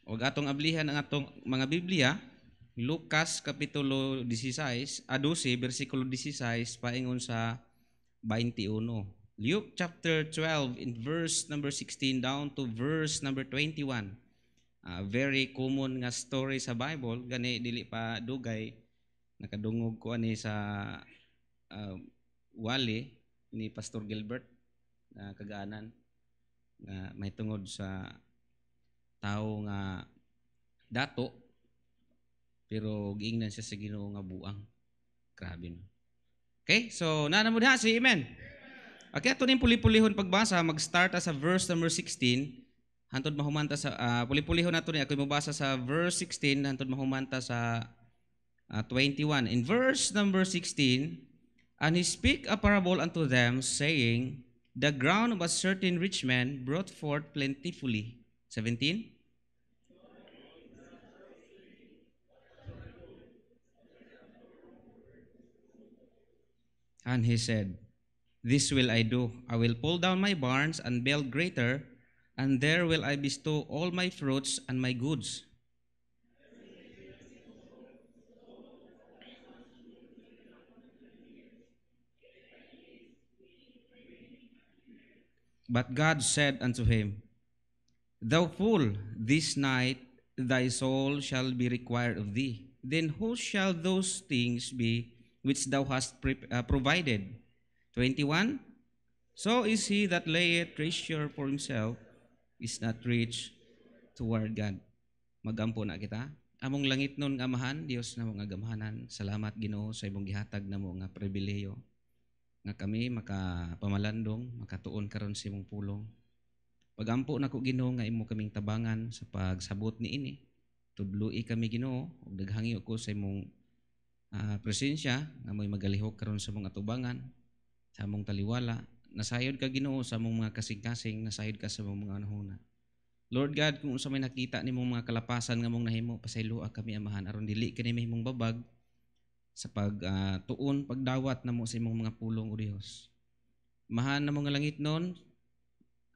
O atong ablihan ang atong mga Biblia, Lucas Kapitulo 16, 12, versikulo 16, paingon sa 21. Luke chapter 12 in verse number 16 down to verse number 21. Very common nga story sa Bible, gani dili pa dugay, nakadungog ko ani sa uh, wali ni Pastor Gilbert na kagaanan nga may tungod sa tao nga dato pero giingnan siya sa Ginoo nga buang. Grabe no. Okay, so nanamud ha si amen. Okay, ato ning puli-pulihon pagbasa, mag-start sa verse number 16 hantod mahumanta sa puli-pulihon nato ni ako mabasa sa verse 16 hantod mahumanta sa 21. In verse number 16, and he spake a parable unto them, saying, the ground of a certain rich man brought forth plentifully. 17. And he said, this will I do. I will pull down my barns and build greater, and there will I bestow all my fruits and my goods. But God said unto him, thou fool, this night thy soul shall be required of thee. Then whose shall those things be which thou hast provided? 21. So is he that layeth treasure for himself is not rich toward God. Magampo na kita. Among langit nun amahan, Dios na mga gamhanan. Salamat Ginoo sa imong gihatag na mo nga pribileyo nga kami makapamalandong, makatuon karon sa imong pulong. Pagampo na ko Ginoo nga imo kaming tabangan sa pagsabot ni ini. Tudloi kami Ginoo ug daghangyo ko sa imong presensya nga mo'y magalihok karon sa mong atubangan, sa mong taliwala. Nasayod ka Ginoo sa mong mga kasing-kasing, nasayod ka sa mong mga nahuna. Lord God, kung unsa may nakita nimong mga kalapasan nga mong nahimo, pasayloa kami amahan aron dili kini mahimong babag sa pagtuon, pagdawat namo sa imong mga pulong o Dios. Mahan na mga langit nun,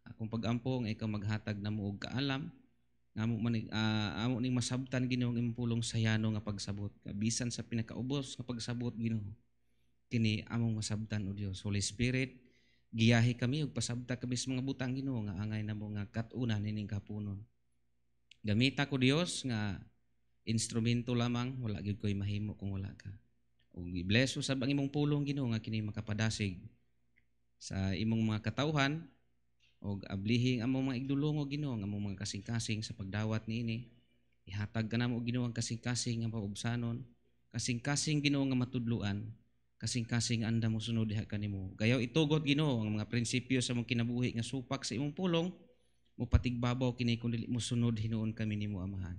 akong pagampo nga ikaw maghatag namo og kaalam, nga amo ning masabtan Ginoo ang imong pulong sayano nga pagsabot. Bisan sa pinakaubos nga pagsabot Ginoo, kini among masabtan o Dios. Holy Spirit, giyahi kami ug pasabta kami sa mga butang Ginoo nga angay namo nga kat-una nining kapunon. Gamita ko Dios nga instrumento lamang, wala gyud ko'y mahimo kung wala ka. Ug i-bless sa ang imong pulong Ginoo nga kini makapadasig sa imong mga katawhan ug ablihing among mga igdulong Ginoo nga among mga kasing-kasing sa pagdawat niini. Ihatag ka namo Ginoo ang kasing-kasing nga paubsanon, kasing-kasing Ginoo nga matudluan, kasing-kasing anda mo sunod diha kanimo. Gayaw itugot Ginoo ang mga prinsipyo sa mong kinabuhi nga supak sa imong pulong, mo patigbabaw kini kun dili mo sunod hinuon kami nimo amahan.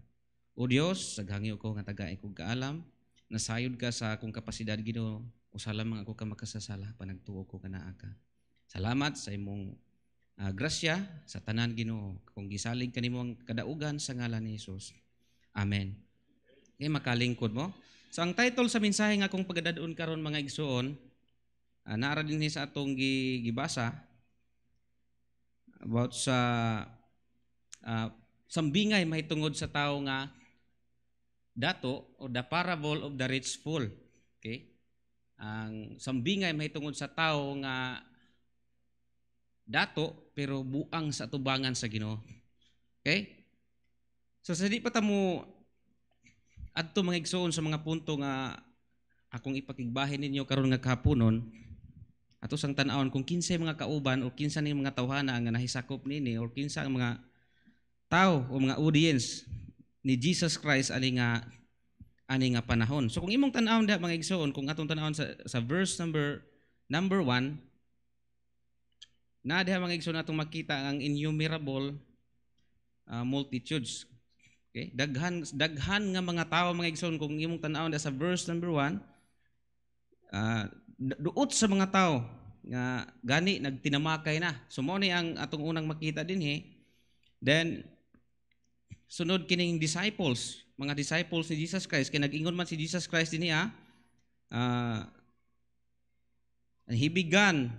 O Dios, saghangyo ko nga tagaay kog kaalam, nasayod ka sa akong kapasidad Ginoo, usa lamang ako ka makasasala panagtuo ko kanaa ka. Salamat sa imong grasya sa tanan Ginoo. Kung gisalig kanimo ang kadaugan sa ngalan ni Hesus. Amen. Okay, makalingkod mo. So ang title sa mensahe nga akong pagadadon karon mga igsoon, naara din sa atong gibasa about sa sambingay mahitungod sa tao nga dato o the parable of the rich fool. Okay? Ang sambingay mahitungod sa tao nga dato pero buang sa atubangan sa Ginoo. Okay? So sa di pa ta mo adto mga igsoon sa mga punto nga akong ipakigbahin ninyo karon nga kahaponon, ato sang tan-awon kung kinsay mga kauban o kinsa ning mga tawhana nga nahisakop nini o kinsa ang mga tao o mga audience ni Jesus Christ ani nga panahon. So kung imong tan-awon da mga igsoon, kung atong tan-awon sa verse number 1, na diha mga igsoon atong makita ang innumerable multitudes. Okay? Daghan nga mga tao mga igsoon kung imong tan-awon da sa verse number 1, duot sa mga tao nga gani nagtinamakay na. So mo ni ang atong unang makita dinhi. Then sunod kining disciples, mga disciples ni Jesus Christ, kay nag-ingon man si Jesus Christ dinhi and he began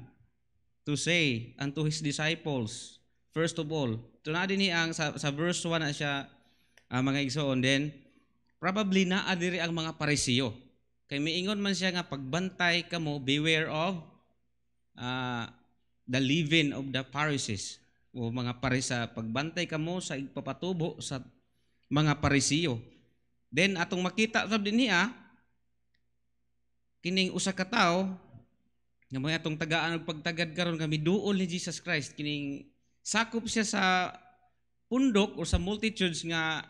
to say unto his disciples, first of all, tunadin ni ang sa verse 1 na siya Mga igsoon, then probably naa diri ang mga Parisiyo. Kay miingon man siya nga pagbantay kamo, beware of the leaven of the Pharisees. O mga Parisa, pagbantay kamo sa igpapatubo sa mga Parisiyo. Then atong makita sab din niya kining usa ka tawo nga mga atong tagaan og pagtagad karon kami duol ni Jesus Christ, kining sakop siya sa pundok o sa multitudes nga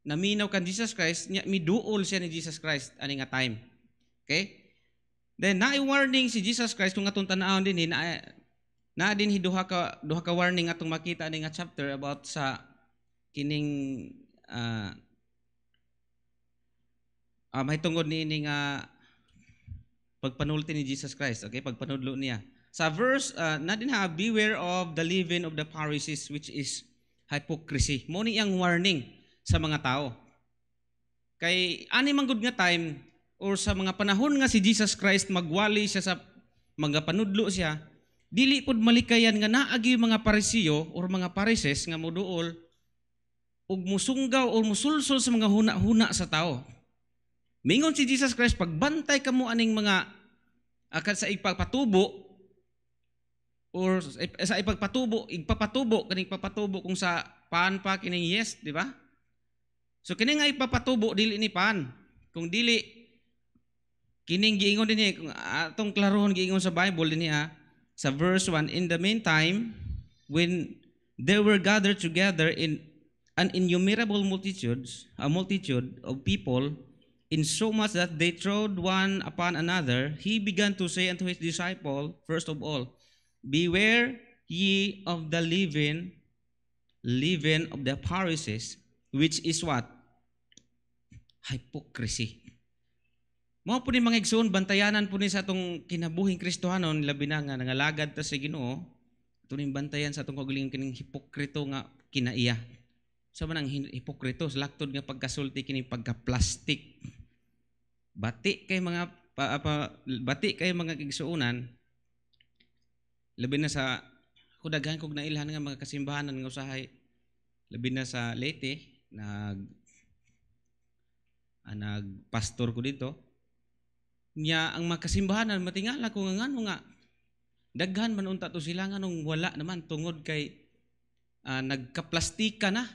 naminaw kan Jesus Christ, nya miduol siya ni Jesus Christ ani nga time. Okay? Then warning si Jesus Christ kung atong tan-awon din na din duha ka warning atong makita ani nga chapter about sa kining may tungod ni nga pagpanulti ni Jesus Christ, okay? Pagpanudlo niya. Sa verse, na din beware of the leaven of the Pharisees, which is hypocrisy. Mo ni ang warning sa mga tao. Kay ani man gud nga time or sa mga panahon nga si Jesus Christ magwali siya sa mga panudlo siya, dili pud malikayan nga naagi mga Parisiyo or mga Pharisees nga moduol ug musunggaw or musulsol sa mga huna-huna sa tao. Mingon si Jesus Christ, pagbantay kamo aning mga sa ipagpatubo or sa igpapatubo kaning papatubo kung sa paan pa kining yes, di ba? So kining nga ipapatubo dili ni paan. Kung dili kining giingon din kung atong klarohon giingon sa Bible din sa verse 1, in the meantime when they were gathered together in an innumerable multitude of people, in so much that they trod one upon another, he began to say unto his disciple, first of all, beware ye of the leaven of the Pharisees, which is what? Hypocrisy. Mao po ni mga igsoon, bantayanan po ni sa atong kinabuhing Kristohanon, labi na nga nangalagad ta sa Ginoo, ito ning bantayan sa atong kaugalingon kining hipokrito nga kinaiya. Sa man ang hipokrito, laktod nga pagkasulti kining pagka-plastic. Bati kay mga igsuunan, labi na sa kudaghan kog nailhan nga mga kasimbahanan nga usahay, labi na sa Leyte, nagpastor ko dito. Nya ang mga kasimbahanan matingala ko nga ngano nga daghan man unta to sila nga nung wala naman tungod kay nagkaplastikan na.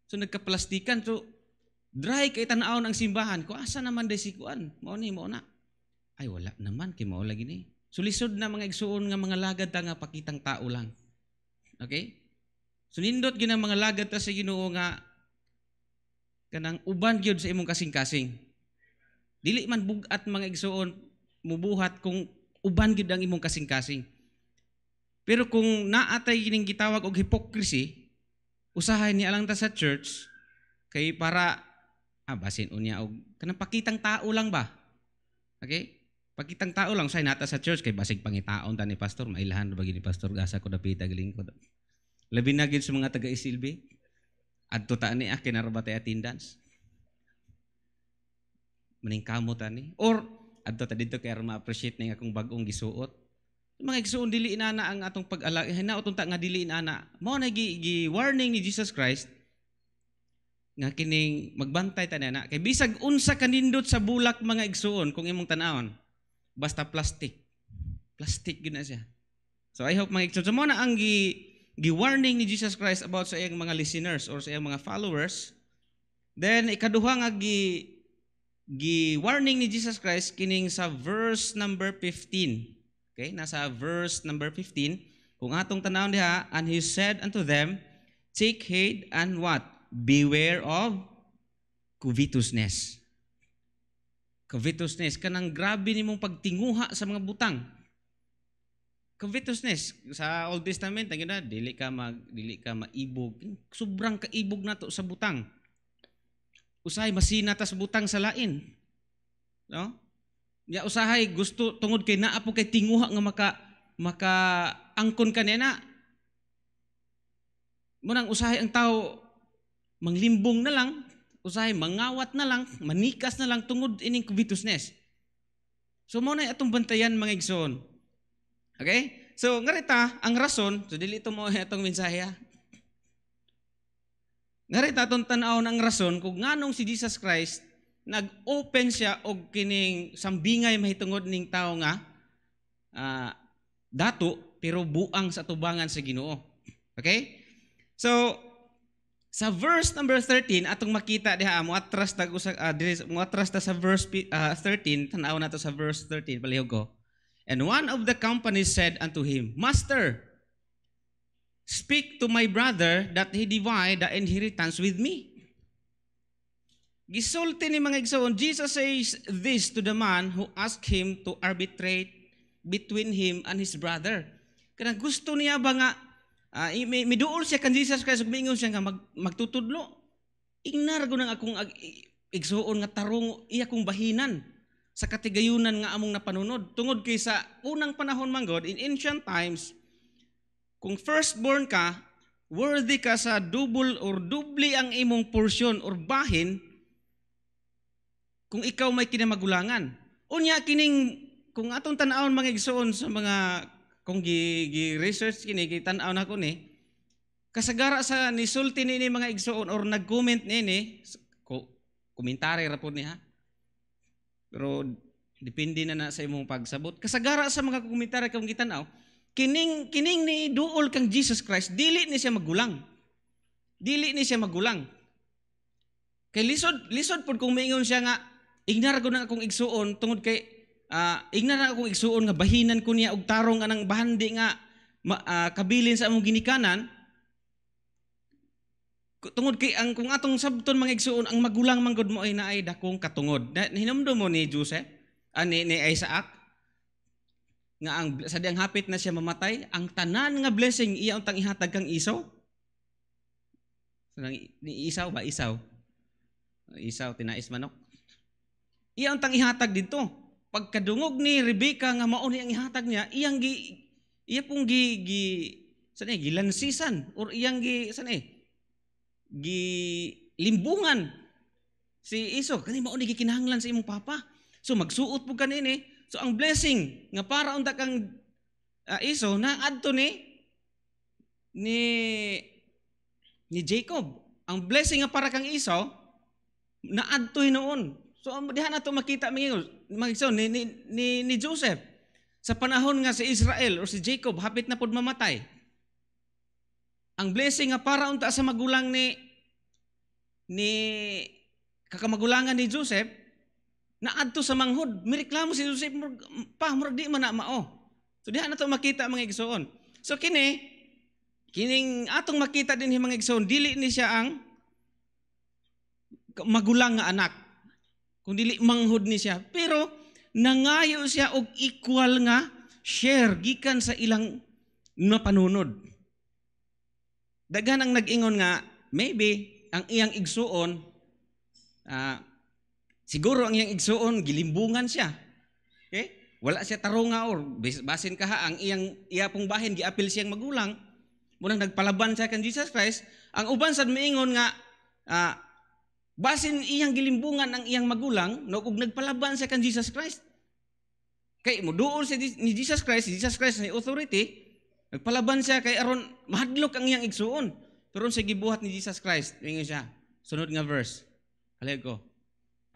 So nagkaplastikan, so dry kay tan-awon ang simbahan. Ko asa naman day si kuan? Mao na. Ay wala naman kay mao lagi ni. So lisod na mga igsuon nga mga lagad ta nga pakitang tao lang. Okay? So nindot gyud ang mga lagad ta sa Ginoo nga kanang uban gyud sa imong kasing-kasing. Dili man bugat mga igsuon mubuhat kung uban gyud ang imong kasing-kasing. Pero kung naatay kining gitawag og hypocrisy, usahay ni alang ta sa church kay para basin unya og kanang pakitang tao lang ba? Okay? Pakitang tao lang say nata sa church kay basig pangitaon ta ni pastor, mailahan ba gid ni pastor gasa ko dapita galingkod. Labi na gid sa mga taga-isilbi. Adto ta ni kinarabate attendance. Maning kamot ani or adto ta didto kay aron ma-appreciate ning akong bag-ong gisuot. Mga igsuon dili inana ang atong pag-ala, hinaoton ta nga dili inana. Mao na gi warning ni Jesus Christ nga kining magbantay ta na kay bisag unsa kanindot sa bulak mga igsuon kung imong tan-awon basta plastic gyud na siya. So I hope mga igsuon so mo na ang gi warning ni Jesus Christ about sa iyang mga listeners or sa iyang mga followers. Then ikaduha nga gi warning ni Jesus Christ kining sa verse number 15. Okay, nasa verse number 15, kung atong tanawon diha, and he said unto them, take heed and what? Beware of covetousness. Covetousness, kanang grabe nimong pagtinguha sa mga butang. Covetousness, sa Old Testament, dili ka maibog. Sobrang kaibog nato sa butang. Usahay masina ta sa butang sa lain. No? Ya usahay gusto tungod kay naa po kay tinguha nga maka angkon kanina. Munang usahay ang tao manglimbong na lang, usahay mangawat na lang, manikas na lang tungod ining covetousness. So mo na atong bantayan mga igsoon. Okay? So ngarita ang rason, so dili ito mo atong mensahe. Narita atong tan-awon ang rason kung nganong si Jesus Christ nag-open siya og kining sambingay mahitungod ning tao nga dato pero buang sa tubangan sa Ginoo. Okay? So sa verse number 13 atong makita diha muatras ta sa verse 13 tan-aw nato sa verse 13 palihog ko. And one of the company said unto him, Master, speak to my brother that he divide the inheritance with me. Gisulti ni mga igsoon, Jesus says this to the man who asked him to arbitrate between him and his brother. Kanang gusto niya ba nga miduol siya kan Jesus Christ ug miingon siya nga magtutudlo. Ignar ko nang akong igsuon nga tarong iya kong bahinan sa katigayunan nga among napanunod. Tungod kay sa unang panahon manggod in ancient times, kung firstborn ka, worthy ka sa double or dubli ang imong portion or bahin kung ikaw may kinamagulangan. Unya kining kung atong tan-awon mga igsoon sa mga kung gi-research kini tan-aw na ko ni kasagara sa nisulti ni mga igsoon or nag-comment nini komentary ra pod ni ha. Pero depende na sa imong pagsabot. Kasagara sa mga komentary kung gitan-aw, kining ni duol kang Jesus Christ, dili ni siya magulang. Dili ni siya magulang. Kay lisod pod kung maingon siya nga ignar ko na akong igsuon tungod kay ignar na akong igsuon nga bahinan ko niya og tarong anang bahandi nga kabilin sa among ginikanan. Tungod kay ang kung atong sabton mga igsuon ang magulang manggod mo ay naay dakong katungod. Hinumdum mo ni Joseph, ni Isaac nga ang sadyang hapit na siya mamatay, ang tanan nga blessing iya untang ihatag kang Isaw. Ni Isaw ba Isaw? Isaw tinais manok. Iya untang ihatag dito. Pagkadungog ni Rebecca nga mao ni ang ihatag niya, iya pong gilansisan or iyang limbungan si Isaw kani mao ni gikinahanglan sa imong papa. So magsuot pud kanini. So ang blessing nga para unta kang Isaw na adto ni Jacob. Ang blessing nga para kang Isaw na adto hinuon. So diha na to makita mga igsoon ni Joseph sa panahon nga si Israel or si Jacob hapit na pud mamatay. Ang blessing nga para unta sa magulang ni kakamagulangan ni Joseph naadto sa manghod. Mireklamo si Joseph pa murag di man na mao. So diha na to makita mga igsoon. So kining atong makita din mga igsoon, dili ni siya ang magulang nga anak. Kung dili manghod ni siya, pero nangayo siya og equal nga share gikan sa ilang napanunod. Daghan ang nag-ingon nga maybe ang iyang igsuon siguro ang iyang igsuon gilimbungan siya. Okay? Wala siya tarunga or basin kaha ang iya pong bahin giapil siyang magulang. Munang nagpalaban siya kan Jesus Christ, ang uban sad miingon nga basin iyang gilimbungan ang iyang magulang no ug nagpalaban siya kan Jesus Christ. Kay moduol siya ni Jesus Christ ni authority, nagpalaban siya kay aron mahadlok ang iyang igsuon. Pero sa gibuhat ni Jesus Christ, ingon siya. Sunod nga verse. Halay ko.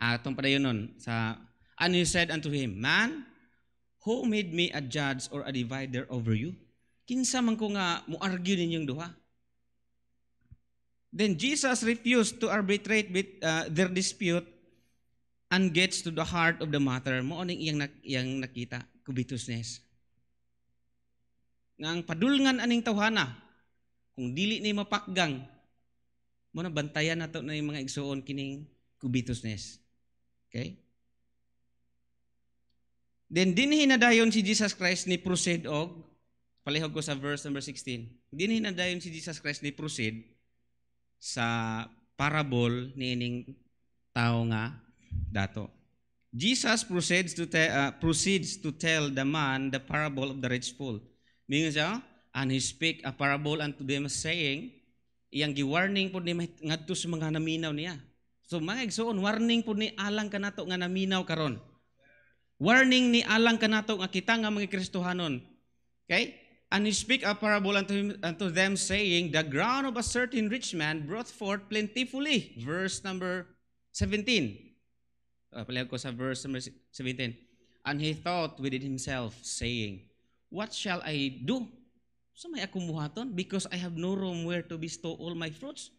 Atong padayonon sa and he said unto him, Man, who made me a judge or a divider over you? Kinsa man ko nga mo-argue ninyong duha? Then Jesus refused to arbitrate with their dispute and gets to the heart of the matter. Mo ning iyang nakita, covetousness. Nga ang padulngan aning tawhana, kung dili ni mapakgang, mo na bantayan nato na yung mga igsuon kining covetousness. Okay? Then dinhi na dayon si Jesus Christ ni proceed og palihog ko sa verse number 16. Dinhi na dayon si Jesus Christ ni proceed sa parable niining tao nga dato. Jesus proceeds to tell the man the parable of the rich fool. Mingon siya, and he speak a parable unto them saying, iyang gi-warning po ni ngadto sa mga naminaw niya. So mga igsoon, warning po ni alang kanato nga naminaw karon. Warning ni alang kanato nga kita nga mga Kristohanon. Okay? And he spake a parable unto them, saying, the ground of a certain rich man brought forth plentifully. Verse number 17. Palihog ko sa verse number 17. And he thought within himself, saying, what shall I do? So may akong buhaton, because I have no room where to bestow all my fruits.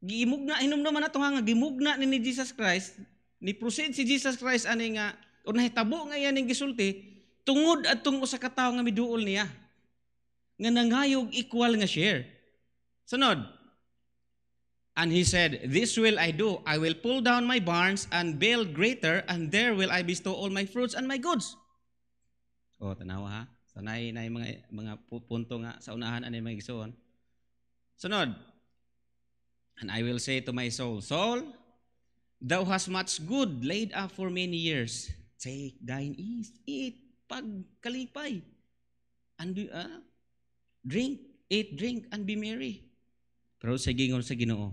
Giimugna, hinumduman na ito nga, gimugna ni Jesus Christ, ni proceed si Jesus Christ, ani nga, o nahitabo nga yan ng gisulti, tungod at tungo sa katao nga miduol niya. Nga nangayog equal nga share. Sunod. And he said, this will I do. I will pull down my barns and build greater, and there will I bestow all my fruits and my goods. O, tanawa ha. Sanay na yung mga punto nga sa unahan anay mga igsoon. Sunod. And I will say to my soul, Soul, thou hast much good laid up for many years. Take thine ease, eat, pagkalipay, and be, eat, drink, and be merry. Pero sa gingon sa Ginoo,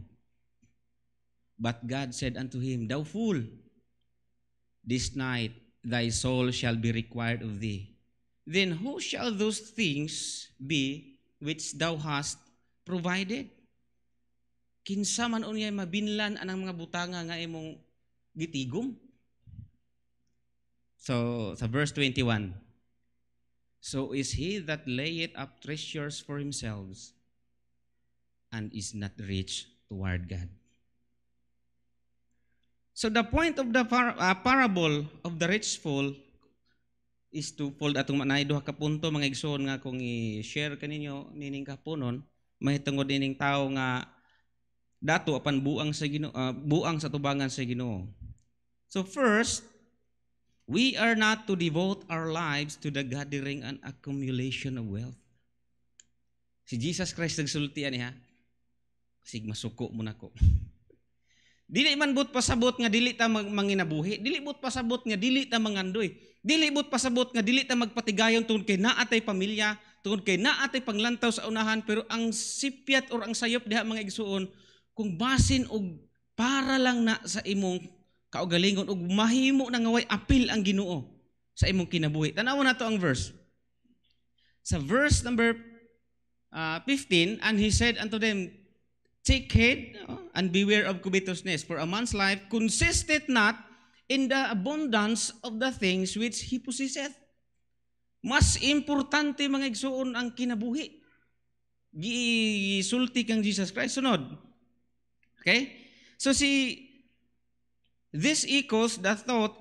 but God said unto him, thou fool, this night thy soul shall be required of thee. Then who shall those things be which thou hast provided? Kinsa man unyay mabinlan anang mga butanga nga imong gitigom. So, sa verse 21, so is he that layeth up treasures for himself and is not rich toward God. So the point of the parable of the rich fool is twofold. Atong manay duha ka punto mga igsoon nga kung i-share kaninyo nining kapunon, mahitungod nining tao nga dato apan buang sa Ginoo, buang sa tubangan sa Ginoo. So first, we are not to devote our lives to the gathering and accumulation of wealth. Si Jesus Christ nagsultian niya, sig masuko mo nako. Dili man but pasabot nga dili ta manginabuhi, dili but pasabot nga dili ta mangandoy, dili but pasabot nga dili ta magpatigayon tungod kay naatay pamilya, tungod kay naatay panglantaw sa unahan, pero ang sipyat or ang sayop diha mga igsuon, kung basin og para lang na sa imong kaugalingon ug mahimo na nga way apil ang Ginoo sa imong kinabuhi. Tanaw na to ang verse. Sa verse number 15, and he said unto them, take heed and beware of covetousness, for a man's life consisteth not in the abundance of the things which he possesseth. Mas importante mga igsuon ang kinabuhi. Gisulti kang Jesus Christ. Sunod. Okay? So this echoes the thought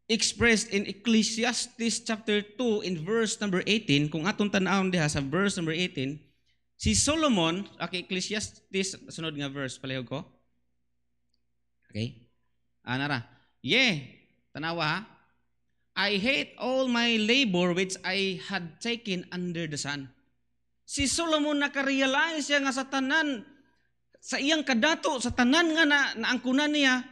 expressed in Ecclesiastes chapter 2 in verse number 18. Kung atong tanawon diha sa verse number 18, si Solomon, okay, Ecclesiastes, sunod nga verse, palihog ko. Okay? Anara. Tanawa ha. I hate all my labor which I had taken under the sun. Si Solomon nakarealize siya nga sa tanan, sa iyang kadato, sa tanan nga naangkunan niya,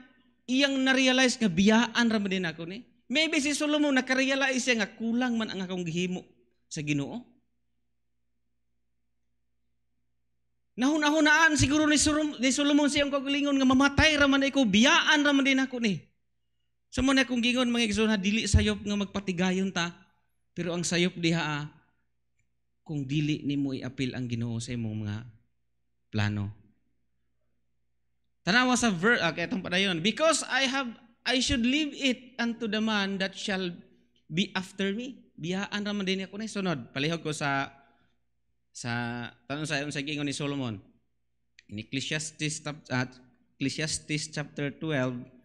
iyang narealize nga biyaan raman din ako ni. Maybe si Solomon nakarealize siya nga kulang man ang akong gihimo sa Ginoo. Nahunahunaan siguro ni Solomon siyang kagalingon nga mamatay raman ako, biyaan raman din ako ni. So mo na kung gingon mga igsoon, dili sayop nga magpatigayon ta, pero ang sayop diha kung dili nimo i-apil ang Ginoo sa imong mga plano. Tanawa sa verse, itong padayon, because I should leave it unto the man that shall be after me. Biyaan raman din ako ni. Sunod, palihog ko sa tanong sa gingon ni Solomon in Ecclesiastes chapter 12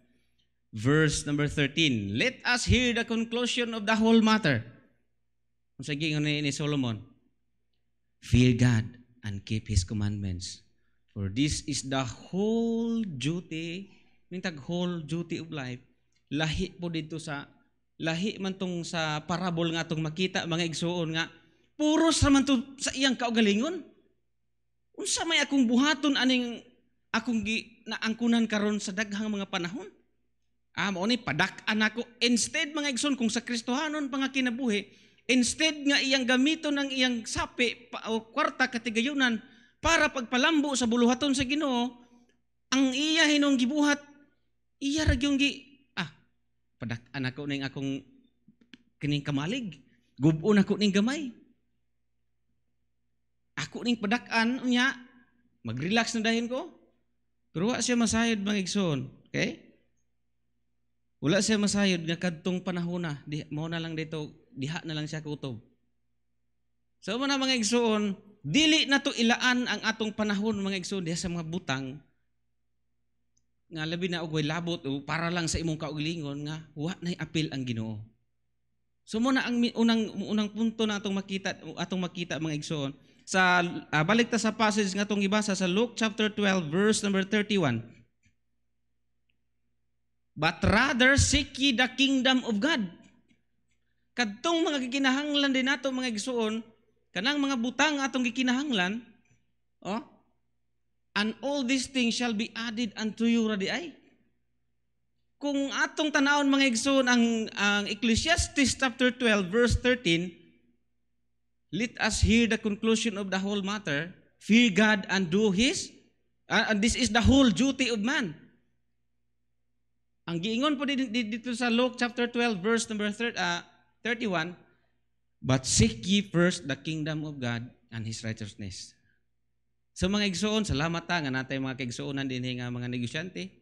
verse number 13, let us hear the conclusion of the whole matter. Sa gingon ni Solomon, fear God and keep His commandments, for this is the whole duty, whole duty of life. Lahi po dito lahi man tong sa parable nga tong makita mga igsuon nga puros raman to sa iyang kaugalingon. Unsa may akong buhaton aning akong naangkunan karon sa daghang mga panahon? Mao ni padak-an ako. Instead mga igsoon, kung sa Kristohanon pa nga kinabuhi, instead nga iyang gamiton ng iyang sapi o kwarta katigayunan para pagpalambo sa buluhaton sa Ginoo, ang iya hinong gibuhat, iya ra gyung padak-an ako ning akong kining kamalig. Gubon ako ning gamay. Ako ning padak-an unya, mag-relax na dahin ko. Pero wala siya masayod mga igsoon. Okay? Wala siya masayod nga kadtong panahon na. Mao na lang dito, diha na lang siya kutob. So mo na mga igsoon, dili na to ilaan ang atong panahon mga igsoon diha sa mga butang nga labi na og way labot o para lang sa imong kaugalingon nga wa nay apil ang Ginoo. So mo na ang unang punto na atong makita mga igsoon sa balik ta sa passage nga atong gibasa sa Luke chapter 12 verse number 31. But rather seek ye the kingdom of God. Kadtong mga gikinahanglan din nato mga igsoon, kanang mga butang atong gikinahanglan, and all these things shall be added unto you radi ay. Kung atong tanawon mga igsoon ang Ecclesiastes chapter 12 verse 13, let us hear the conclusion of the whole matter. Fear God and do His, and this is the whole duty of man. Ang giingon po dito sa Luke chapter 12 verse number 31, but seek ye first the kingdom of God and His righteousness. So mga igsoon, salamat ta nga natay mga kaigsuonan din nga mga negosyante.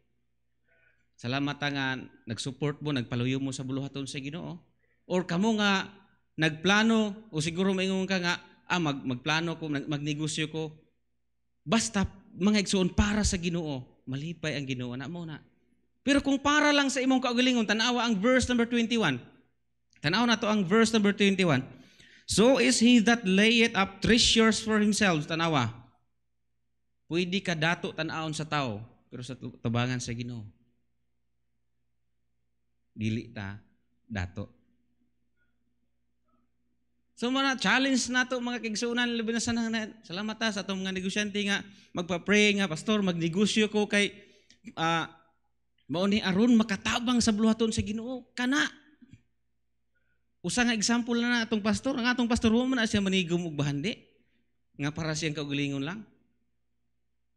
Salamat ta nga nag-support mo, nagpaluyo mo sa buluhaton sa Ginoo. Or kamo nga nagplano o siguro maingon ka nga magplano ko, magnegosyo ko. Basta mga igsoon para sa Ginoo, malipay ang Ginoo na mo na. Pero kung para lang sa imong kaugalingon, tanawa ang verse number 21. Tanaw na to ang verse number 21. So is he that layeth up treasures for himself. Tanawa. Pwede ka dato tanawon sa tao, pero sa tabangan sa Ginoo, dili ta dato. So mga challenge nato mga kaigsuonan labi na salamat ta sa atong mga negosyante nga magpa-pray nga pastor magnegosyo ko kay mao ni aron makatabang sa buluhaton sa Ginoo kana. Usa nga example na atong pastor, ang atong pastor mo na siya manigom og bahandi nga para siyang kaugalingon lang.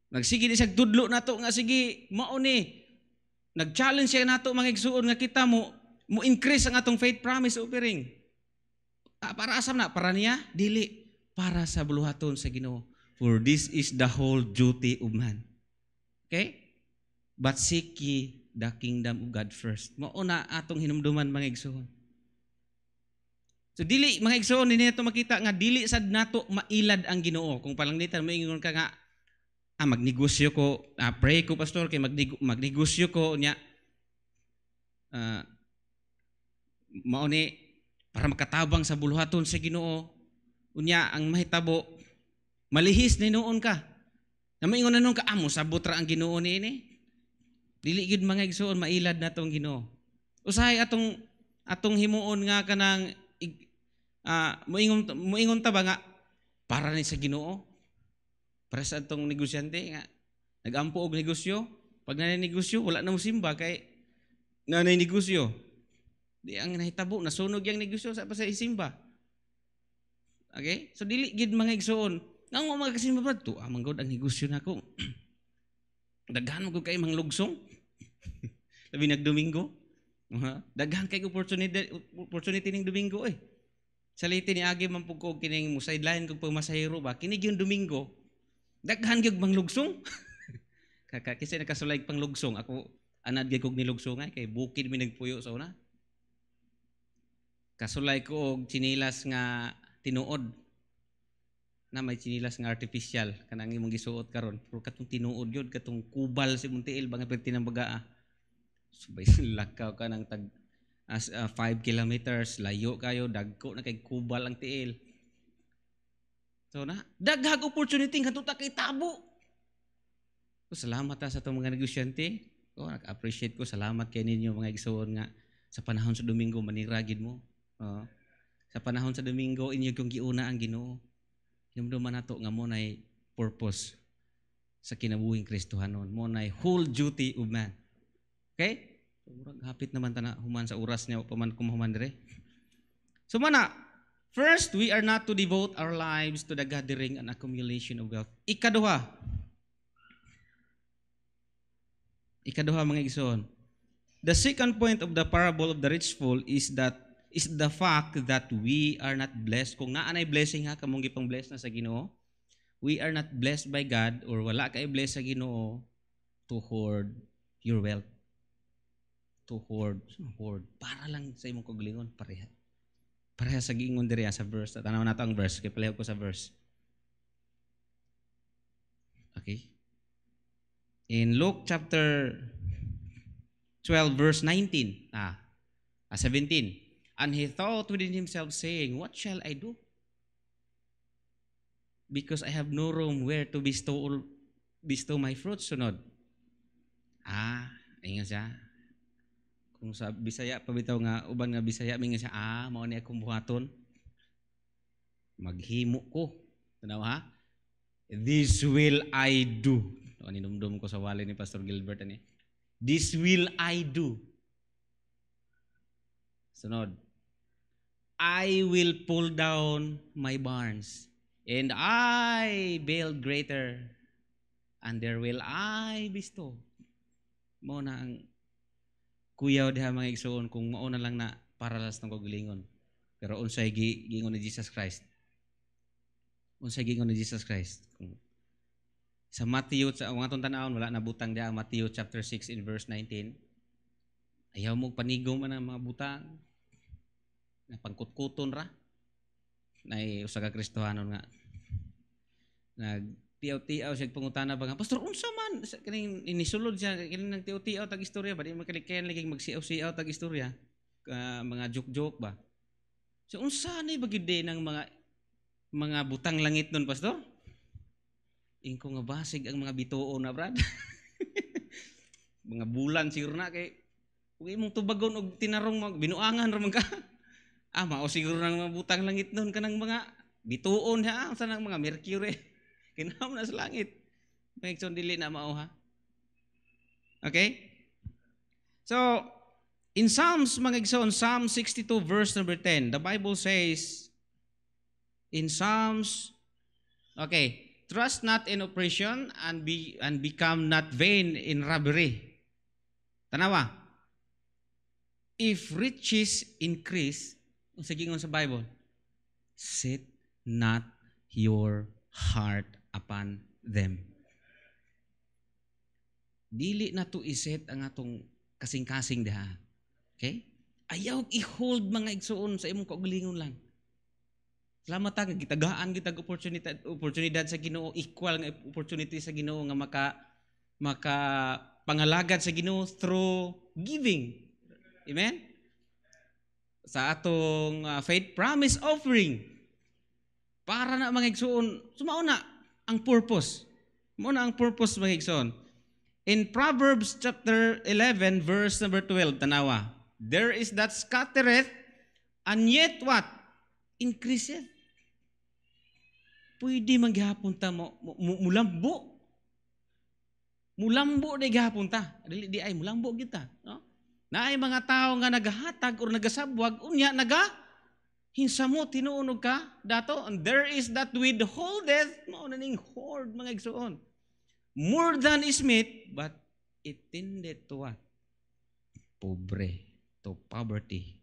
Nagsige ni siya tudlo nato nga sige mao ni nag-challenge siya nato mga igsuon nga kita mo increase ang atong faith promise offering. Para asam na para niya dili para sa buluhaton sa Ginoo. For this is the whole duty of man. Okay? But seek ye the kingdom of God first. Mao na atong hinumduman mga igsuon. So dili mga igsoon dinhi nato makita nga dili sad nato mailad ang Ginoo. Kung palanglitan mo ingon ka nga magnegosyo ko, pray ko pastor kay magnegosyo ko nya mao ni para makatabang sa buluhaton sa Ginoo. Unya ang mahitabo malihis ni noon ka. Na maingon na nung ka amo sabot ra ang Ginoo niini. Dili gid mga igsoon mailad natong Ginoo. Usahay atong himuon nga kanang moingon ta ba nga para ni sa Ginoo para sa atong negosyante nga nagampo og negosyo pag nanay negosyo wala na mo simba kay nanay negosyo di ang nahitabo nasunog yang negosyo sa isimba. Okay, so dili gid mga igsoon nga mo magasimba ba to manggod ang negosyo nako daghan mo kay manglugsong labi nagdomingo daghan kay opportunity ning Domingo saliti ni agi man pug ko kining mo sideline kog pagmasahero ba kini gyud Domingo daghan gyud manglugsong kasi nakasulay panglugsong ako anad gyud kog nilugsong kay bukid mi nagpuyo sa una kasulay ko og chinilas nga tinuod na may chinilas nga artificial kanang imong gisuot karon pero katong tinuod gyud katong kubal si Muntiil banga perti ng bagaa subay lakaw ka ng tag 5 kilometers, layo kayo, dagko na kay kubal ang tiil. So na, daghag opportunity nga tuta kay tabo. So, salamat sa itong mga negosyante. Nag-appreciate ko, salamat kay ninyo mga igsoon nga sa panahon sa Domingo, maniragid mo. Sa panahon sa Domingo, inyo kong giuna ang Ginoo. Hinumduman nato nga mo na'y purpose sa kinabuhing Kristohanon. Mo na'y whole duty of man. Okay? Hapit naman ta human sa oras niya paman kumahuman dire. So mana, first we are not to devote our lives to the gathering and accumulation of wealth. Ikaduha mga igsoon. The second point of the parable of the rich fool is that is the fact that we are not blessed. Kung naanay blessing ha, kamong gipang bless na sa Ginoo, we are not blessed by God or wala kay bless sa Ginoo to hoard your wealth. To hoard. Hoard. Para lang sa imong kagalingon. Pareha sa gingon diri sa verse. Tanaw nato ang verse. Kaya palayo ko sa verse. Okay? In Luke chapter 12 verse 19. 17. And he thought within himself saying, what shall I do? Because I have no room where to bestow my fruits. Sunod. Ingon siya. Kung sa Bisaya pabitaw nga uban nga Bisaya mingon siya, mao ni akong buhaton. Maghimo ko. Tanaw ha? This will I do. Ninumdum ko sa wali ni Pastor Gilbert ani. This will I do. Sunod. I will pull down my barns and I build greater and there will I bestow. Mao na ang kuyaw diha mga igsoon kung mao na lang na paralas ng kagalingon. Pero unsay gingon ni Jesus Christ? Unsay gingon ni Jesus Christ? Sa Matthew, sa mga itong tanawon, wala na butang diya, Matthew chapter 6 in verse 19. Ayaw mo panigom man ang mga butang. Na pangkutkuton ra. Na usa ka Kristohanon nga. Nagtiaw-tiaw siya pangutana ba nga, Pastor, unsa man? Kaning inisulod siya, kaning nagtiaw-tiaw tag istorya ba? Di makalikayan laging magsiaw-siaw tag istorya. Mga joke-joke ba? So unsa na bagid ng mga butang langit nun, Pastor? Ingko nga basig ang mga bituon na, brad. Mga bulan siguro na kay kung imong tubagon og tinarong binuangan ra man ka. Mao siguro nang mga butang langit nun kanang mga bituon ha, sa nang mga Mercury. Kinahanglan na sa langit. Pagson dili na mao ha. Okay? So, in Psalms mga igsoon, Psalm 62 verse number 10, the Bible says in Psalms, okay, trust not in oppression and become not vain in robbery. Tanawa. If riches increase, sa gingon sa Bible, set not your heart upon them. Dili na to iset ang atong kasing-kasing diha. Okay? Ayaw i-hold mga igsoon sa imong kaugalingon lang. Salamat ta gitagaan gitag oportunidad sa Ginoo, equal nga opportunity sa Ginoo nga maka pangalagad sa Ginoo through giving. Amen? Sa atong faith promise offering. Para na mga igsoon, sumao na ang purpose. Mao na ang purpose mga igsoon. In Proverbs chapter 11 verse number 12, tanawa. There is that scattereth and yet what? Increaseth. Pwede maghapon ta mulambo. Mulambo na gihapon ta. Di ay mulambo kita, no? Naay mga tao nga nagahatag or nagasabwag unya hinsamot tinuonog ka dato, and there is that withholdeth, mao na ning hoard mga igsoon. More than is meet, but it tended to what? Pobre, to poverty.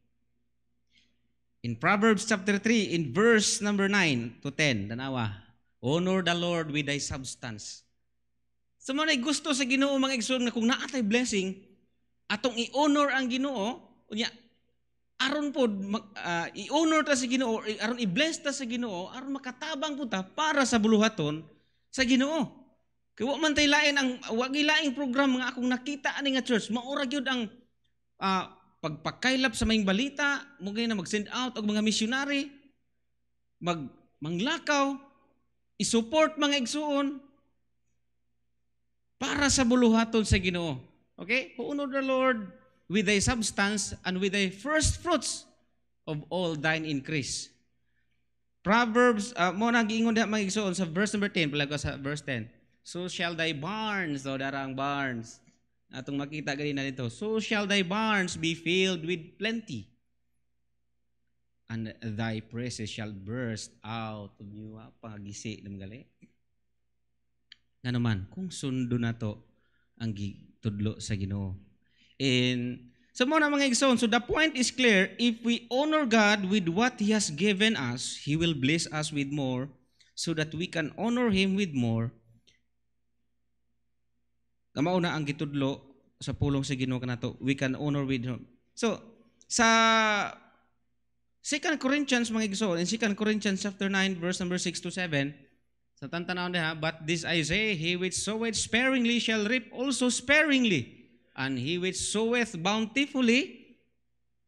In Proverbs chapter 3, in verse number 9 to 10, tanawa, honor the Lord with thy substance. Sa mga gusto sa Ginoo mga igsoon nga kung naatay blessing, atong i-honor ang Ginoo, unya aron pod i-honor ta sa Ginoo, aron i-bless ta sa Ginoo, aron makatabang pud ta para sa buluhaton sa Ginoo. Kay wa man tay lain ang laing program nga akong nakita ani nga church, maura gyud ang pagpakaylap sa maing balita, mugay na mag-send out og mga missionary, manglakaw, i-support mga igsuon para sa buluhaton sa Ginoo. Okay? Honor the Lord with thy substance and with thy first fruits of all thine increase. Proverbs, mo nag-iingon diha mga igsoon sa verse number 10, pala ko sa verse 10. So shall thy barns, o darang barns, atong makita ganina dito, so shall thy barns be filled with plenty, and thy presses shall burst out of you. Pangagisi ng gali. Nga naman, kung sundo na to ang tudlo sa Ginoo. In So mo na mga igsoon, so the point is clear, if we honor God with what He has given us, He will bless us with more so that we can honor Him with more. Kamao na ang gitudlo sa pulong sa Ginoo kanato, we can honor with Him. So, sa 2 Corinthians mga igsoon, in 2 Corinthians chapter 9 verse number 6 to 7, sa tantanawon diha, but this I say, he which soweth sparingly shall reap also sparingly, and he which soweth bountifully,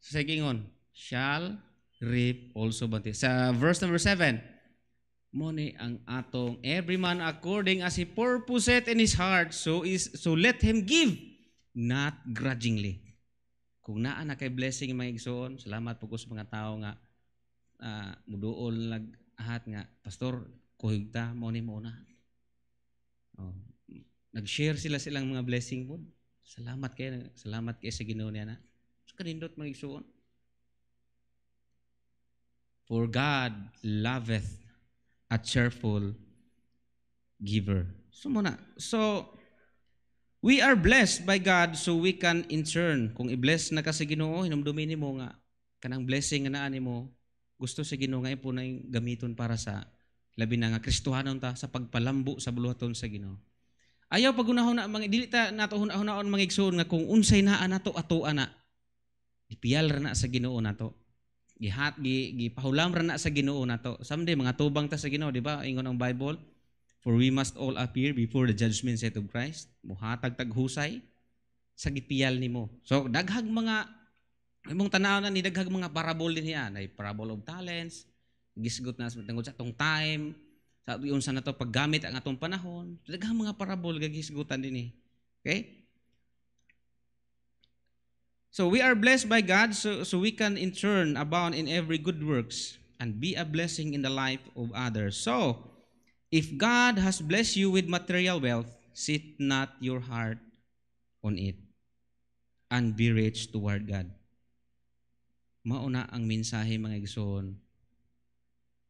sa gingon, shall reap also bountifully. Sa verse number 7, mo ni ang atong every man according as he purposeth in his heart, so let him give, not grudgingly. Kung naa na kay blessing mga igsoon, salamat po ko sa mga tao nga muduol nag-ahat nga, Pastor, kuhigta mo ni muna. Oh, nag-share sila silang mga blessing mo. Salamat kayo sa Ginoo niya na. So kanindot mga igsoon. For God loveth a cheerful giver. So muna. So we are blessed by God, so we can in turn, kung i-bless na ka sa Ginoo, hinumdumin mo nga kanang blessing nga naa nimo, gusto sa Ginoo nga ipo na gamiton para sa labi na nga Kristohanon ta sa pagpalambo sa buluhaton sa Ginoo. Ayaw pagunahon na mga dili ta nato hunahon mga igsoon nga kung unsay naa nato atoa na. Ipiyal ra na sa Ginoo nato. Gipahulam ra na sa Ginoo nato. Someday mga tubang ta sa Ginoo, di ba? Ingon ang Bible, for we must all appear before the judgment seat of Christ. Muhatag taghusay sa gipiyal nimo. So daghag mga imong tanaw na ni daghag mga parable din niya, nay parable of talents, gisgot na tungod sa atong time, sa unsa na to paggamit ang atong panahon. Daghang mga parable gagisgutan din eh. Okay? So we are blessed by God, so we can in turn abound in every good works and be a blessing in the life of others. So, if God has blessed you with material wealth, set not your heart on it and be rich toward God. Mauna ang mensahe mga igsoon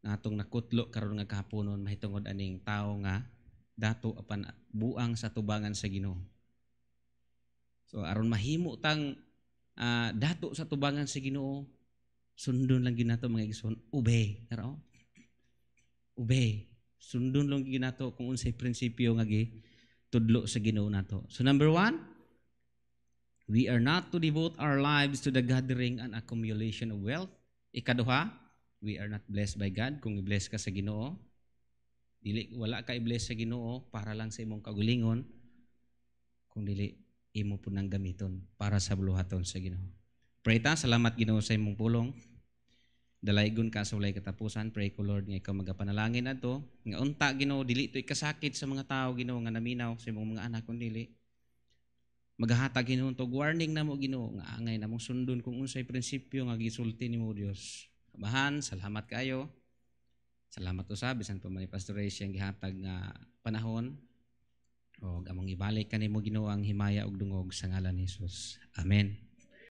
natong nakutlo karon nga kahaponon mahitungod aning tao nga dato apan buang sa tubangan sa Ginoo. So aron mahimo tang dato sa tubangan sa Ginoo, sundon lang gyud nato mga igsoon, obey, taro. Obey. Sundon lang gyud nato kung unsay prinsipyo nga tudlo sa Ginoo nato. So number 1, we are not to devote our lives to the gathering and accumulation of wealth. Ikaduha, we are not blessed by God kung i-bless ka sa Ginoo. Dili wala ka i-bless sa Ginoo para lang sa imong kagulingon, kung dili imo po nang gamiton para sa buluhaton sa Ginoo. Pray ta, salamat Ginoo sa imong pulong. Dalaygon ka sa walay katapusan. Pray ko Lord nga ikaw magapanalangin adto nga unta Ginoo dili to ikasakit sa mga tao Ginoo nga naminaw sa imong mga anak kun dili. Magahatag Ginoo tog warning namo Ginoo nga angay namong sundon kung unsay prinsipyo nga gisulti nimo Dios. Amahan, salamat kayo. Salamat usab bisan pa man ni Pastor Ray siyang gihatag nga panahon. O among ibalik kanimo Ginoo ang himaya ug dungog sa ngalan ni Jesus. Amen.